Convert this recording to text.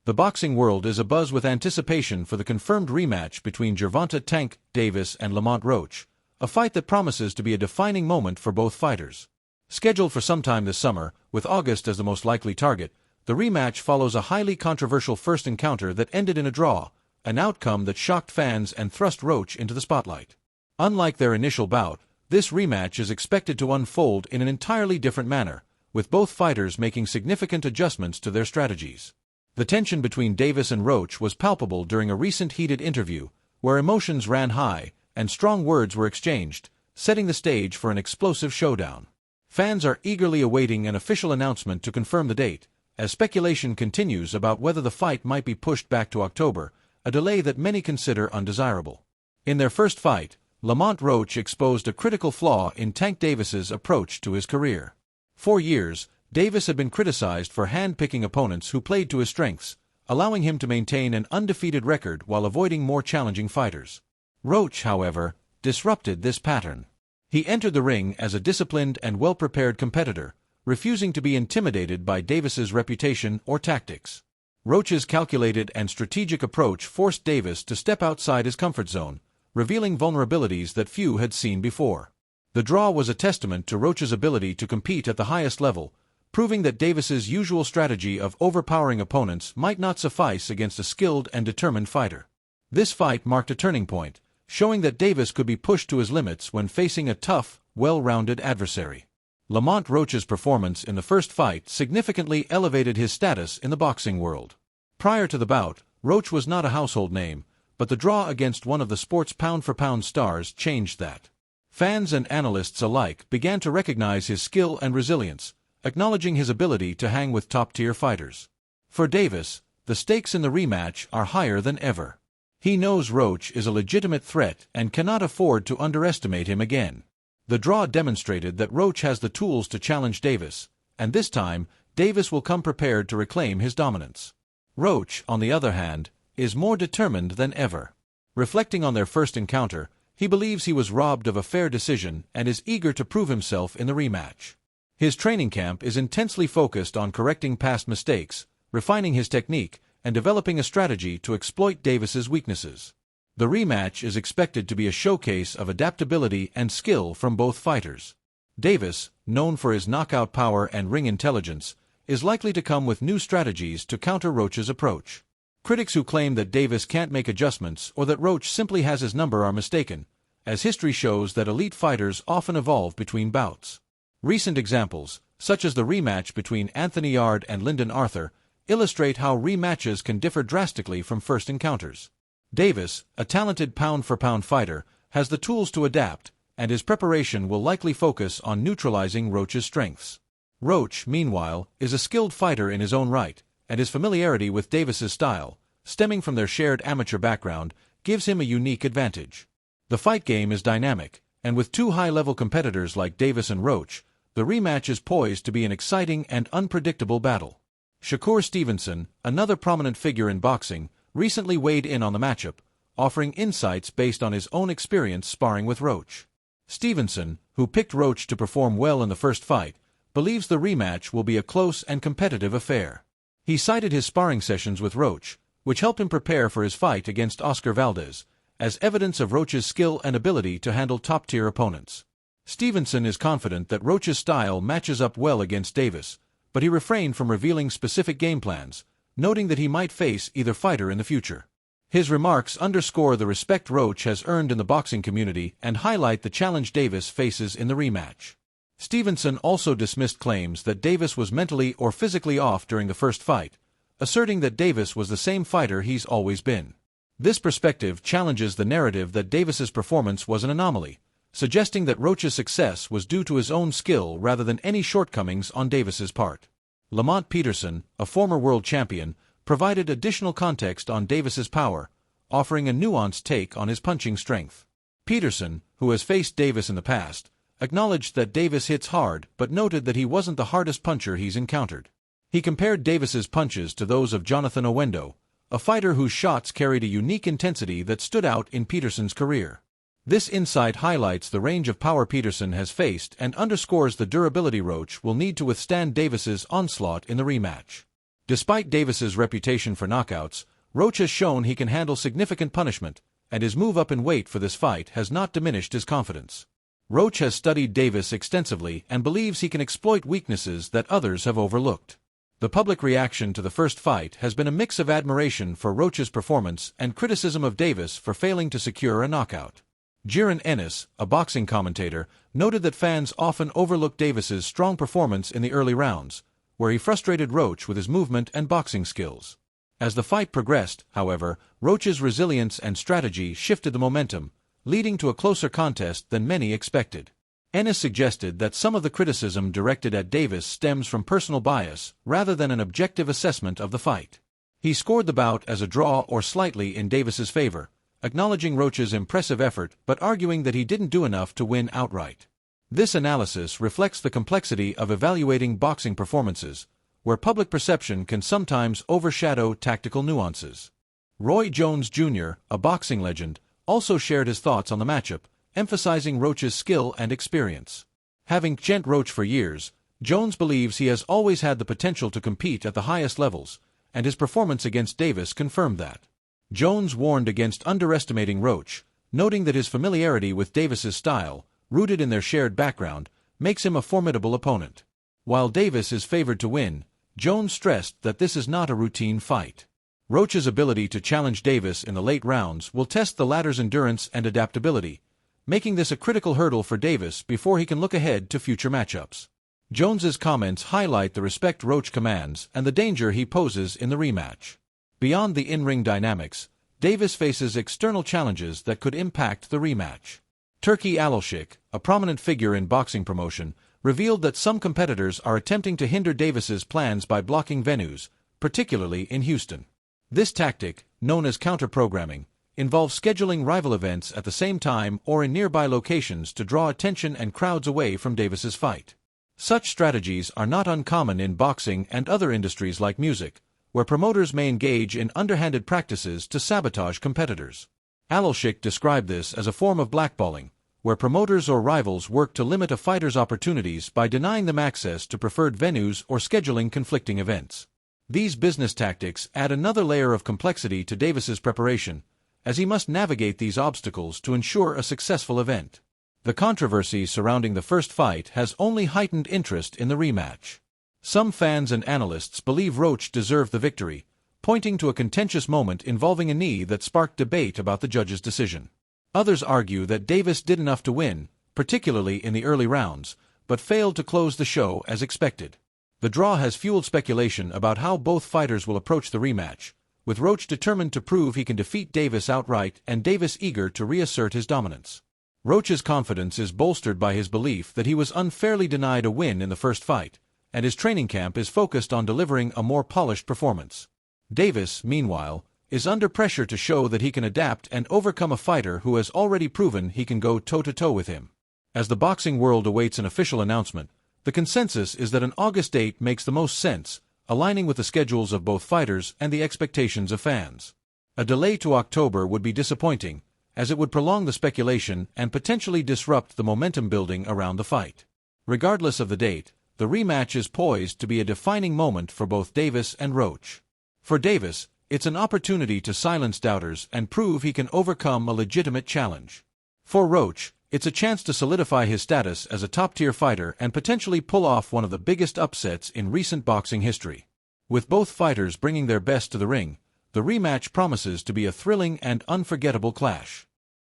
The boxing world is abuzz with anticipation for the confirmed rematch between Gervonta "Tank" Davis and Lamont Roach, a fight that promises to be a defining moment for both fighters. Scheduled for sometime this summer, with August as the most likely target, the rematch follows a highly controversial first encounter that ended in a draw, an outcome that shocked fans and thrust Roach into the spotlight. Unlike their initial bout, this rematch is expected to unfold in an entirely different manner, with both fighters making significant adjustments to their strategies. The tension between Davis and Roach was palpable during a recent heated interview, where emotions ran high and strong words were exchanged, setting the stage for an explosive showdown. Fans are eagerly awaiting an official announcement to confirm the date, as speculation continues about whether the fight might be pushed back to October, a delay that many consider undesirable. In their first fight, Lamont Roach exposed a critical flaw in Tank Davis's approach to his career. For years, Davis had been criticized for hand-picking opponents who played to his strengths, allowing him to maintain an undefeated record while avoiding more challenging fighters. Roach, however, disrupted this pattern. He entered the ring as a disciplined and well-prepared competitor, refusing to be intimidated by Davis's reputation or tactics. Roach's calculated and strategic approach forced Davis to step outside his comfort zone, revealing vulnerabilities that few had seen before. The draw was a testament to Roach's ability to compete at the highest level, proving that Davis's usual strategy of overpowering opponents might not suffice against a skilled and determined fighter. This fight marked a turning point, showing that Davis could be pushed to his limits when facing a tough, well-rounded adversary. Lamont Roach's performance in the first fight significantly elevated his status in the boxing world. Prior to the bout, Roach was not a household name, but the draw against one of the sport's pound-for-pound stars changed that. Fans and analysts alike began to recognize his skill and resilience, acknowledging his ability to hang with top-tier fighters. For Davis, the stakes in the rematch are higher than ever. He knows Roach is a legitimate threat and cannot afford to underestimate him again. The draw demonstrated that Roach has the tools to challenge Davis, and this time, Davis will come prepared to reclaim his dominance. Roach, on the other hand, is more determined than ever. Reflecting on their first encounter, he believes he was robbed of a fair decision and is eager to prove himself in the rematch. His training camp is intensely focused on correcting past mistakes, refining his technique, and developing a strategy to exploit Davis's weaknesses. The rematch is expected to be a showcase of adaptability and skill from both fighters. Davis, known for his knockout power and ring intelligence, is likely to come with new strategies to counter Roach's approach. Critics who claim that Davis can't make adjustments or that Roach simply has his number are mistaken, as history shows that elite fighters often evolve between bouts. Recent examples, such as the rematch between Anthony Yarde and Lyndon Arthur, illustrate how rematches can differ drastically from first encounters. Davis, a talented pound-for-pound fighter, has the tools to adapt, and his preparation will likely focus on neutralizing Roach's strengths. Roach, meanwhile, is a skilled fighter in his own right, and his familiarity with Davis's style, stemming from their shared amateur background, gives him a unique advantage. The fight game is dynamic, and with two high-level competitors like Davis and Roach, the rematch is poised to be an exciting and unpredictable battle. Shakur Stevenson, another prominent figure in boxing, recently weighed in on the matchup, offering insights based on his own experience sparring with Roach. Stevenson, who picked Roach to perform well in the first fight, believes the rematch will be a close and competitive affair. He cited his sparring sessions with Roach, which helped him prepare for his fight against Oscar Valdez, as evidence of Roach's skill and ability to handle top-tier opponents. Stevenson is confident that Roach's style matches up well against Davis, but he refrained from revealing specific game plans, noting that he might face either fighter in the future. His remarks underscore the respect Roach has earned in the boxing community and highlight the challenge Davis faces in the rematch. Stevenson also dismissed claims that Davis was mentally or physically off during the first fight, asserting that Davis was the same fighter he's always been. This perspective challenges the narrative that Davis's performance was an anomaly, suggesting that Roach's success was due to his own skill rather than any shortcomings on Davis's part. Lamont Peterson, a former world champion, provided additional context on Davis's power, offering a nuanced take on his punching strength. Peterson, who has faced Davis in the past, acknowledged that Davis hits hard but noted that he wasn't the hardest puncher he's encountered. He compared Davis's punches to those of Jonathan Owendo, a fighter whose shots carried a unique intensity that stood out in Peterson's career. This insight highlights the range of power Peterson has faced and underscores the durability Roach will need to withstand Davis's onslaught in the rematch. Despite Davis's reputation for knockouts, Roach has shown he can handle significant punishment, and his move up in weight for this fight has not diminished his confidence. Roach has studied Davis extensively and believes he can exploit weaknesses that others have overlooked. The public reaction to the first fight has been a mix of admiration for Roach's performance and criticism of Davis for failing to secure a knockout. Jiren Ennis, a boxing commentator, noted that fans often overlook Davis's strong performance in the early rounds, where he frustrated Roach with his movement and boxing skills. As the fight progressed, however, Roach's resilience and strategy shifted the momentum, leading to a closer contest than many expected. Ennis suggested that some of the criticism directed at Davis stems from personal bias rather than an objective assessment of the fight. He scored the bout as a draw or slightly in Davis's favor, acknowledging Roach's impressive effort but arguing that he didn't do enough to win outright. This analysis reflects the complexity of evaluating boxing performances, where public perception can sometimes overshadow tactical nuances. Roy Jones Jr., a boxing legend, also shared his thoughts on the matchup, emphasizing Roach's skill and experience. Having trained Roach for years, Jones believes he has always had the potential to compete at the highest levels, and his performance against Davis confirmed that. Jones warned against underestimating Roach, noting that his familiarity with Davis's style, rooted in their shared background, makes him a formidable opponent. While Davis is favored to win, Jones stressed that this is not a routine fight. Roach's ability to challenge Davis in the late rounds will test the latter's endurance and adaptability, making this a critical hurdle for Davis before he can look ahead to future matchups. Jones's comments highlight the respect Roach commands and the danger he poses in the rematch. Beyond the in-ring dynamics, Davis faces external challenges that could impact the rematch. Turki Alalshik, a prominent figure in boxing promotion, revealed that some competitors are attempting to hinder Davis's plans by blocking venues, particularly in Houston. This tactic, known as counterprogramming, involves scheduling rival events at the same time or in nearby locations to draw attention and crowds away from Davis's fight. Such strategies are not uncommon in boxing and other industries like music, where promoters may engage in underhanded practices to sabotage competitors. Alalshik described this as a form of blackballing, where promoters or rivals work to limit a fighter's opportunities by denying them access to preferred venues or scheduling conflicting events. These business tactics add another layer of complexity to Davis's preparation, as he must navigate these obstacles to ensure a successful event. The controversy surrounding the first fight has only heightened interest in the rematch. Some fans and analysts believe Roach deserved the victory, pointing to a contentious moment involving a knee that sparked debate about the judge's decision. Others argue that Davis did enough to win, particularly in the early rounds, but failed to close the show as expected. The draw has fueled speculation about how both fighters will approach the rematch, with Roach determined to prove he can defeat Davis outright and Davis eager to reassert his dominance. Roach's confidence is bolstered by his belief that he was unfairly denied a win in the first fight, and his training camp is focused on delivering a more polished performance. Davis, meanwhile, is under pressure to show that he can adapt and overcome a fighter who has already proven he can go toe-to-toe with him. As the boxing world awaits an official announcement, the consensus is that an August date makes the most sense, aligning with the schedules of both fighters and the expectations of fans. A delay to October would be disappointing, as it would prolong the speculation and potentially disrupt the momentum building around the fight. Regardless of the date, the rematch is poised to be a defining moment for both Davis and Roach. For Davis, it's an opportunity to silence doubters and prove he can overcome a legitimate challenge. For Roach, it's a chance to solidify his status as a top-tier fighter and potentially pull off one of the biggest upsets in recent boxing history. With both fighters bringing their best to the ring, the rematch promises to be a thrilling and unforgettable clash.